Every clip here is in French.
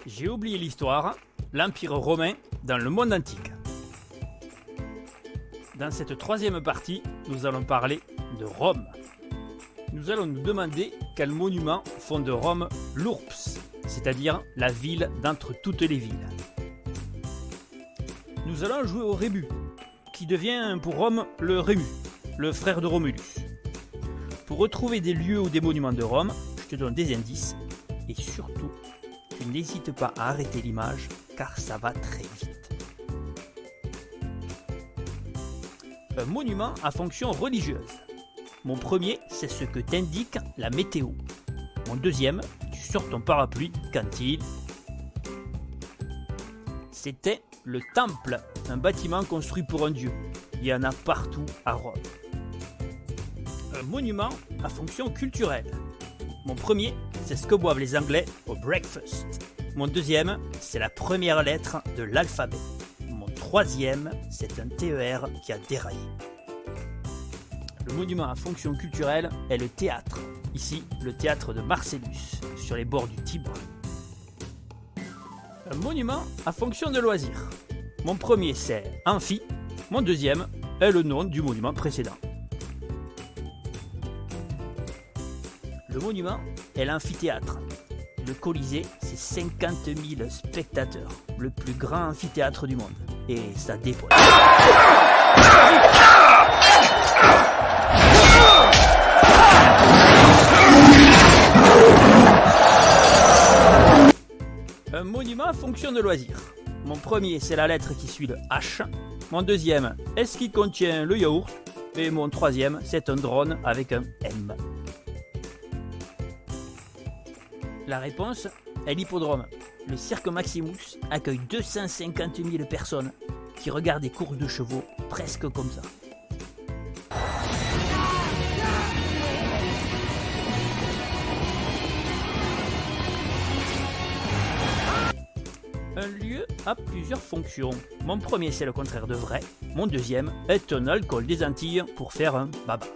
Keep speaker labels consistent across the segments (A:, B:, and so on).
A: J'ai oublié l'histoire, l'Empire romain dans le monde antique. Dans cette troisième partie, nous allons parler de Rome. Nous allons nous demander quels monuments font de Rome l'Ourps, c'est-à-dire la ville d'entre toutes les villes. Nous allons jouer au rébus, qui devient pour Rome le Rémus, le frère de Romulus. Pour retrouver des lieux ou des monuments de Rome, je te donne des indices et surtout, tu n'hésites pas à arrêter l'image car ça va très vite. Un monument à fonction religieuse. Mon premier, c'est ce que t'indique la météo. Mon deuxième, tu sors ton parapluie quand il... C'était le temple, un bâtiment construit pour un dieu. Il y en a partout à Rome. Un monument à fonction culturelle. Mon premier, c'est ce que boivent les Anglais au breakfast. Mon deuxième, c'est la première lettre de l'alphabet. Mon troisième, c'est un TER qui a déraillé. Le monument à fonction culturelle est le théâtre. Ici, le théâtre de Marcellus, sur les bords du Tibre. Un monument à fonction de loisir. Mon premier, c'est Amphi. Mon deuxième est le nom du monument précédent. Le monument est l'amphithéâtre. Le Colisée, c'est 50 000 spectateurs, le plus grand amphithéâtre du monde. Et ça dépote. Un monument à fonction de loisir. Mon premier, c'est la lettre qui suit le H. Mon deuxième est ce qui contient le yaourt. Et mon troisième, c'est un drone avec un M. La réponse est l'hippodrome. Le cirque Maximus accueille 250 000 personnes qui regardent des courses de chevaux presque comme ça. Un lieu a plusieurs fonctions. Mon premier, c'est le contraire de vrai. Mon deuxième est un alcool des Antilles pour faire un baba.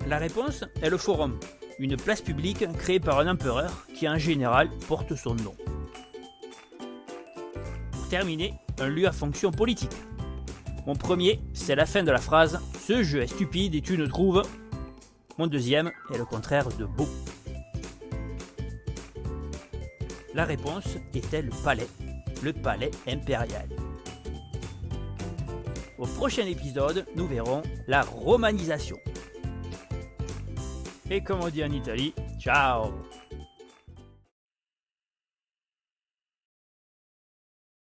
A: La réponse est le forum. Une place publique créée par un empereur qui en général porte son nom. Pour terminer, un lieu à fonction politique. Mon premier, c'est la fin de la phrase « Ce jeu est stupide et tu ne trouves ». Mon deuxième est le contraire de beau. La réponse était le palais impérial. Au prochain épisode, nous verrons la romanisation. Et comme on dit en Italie, ciao!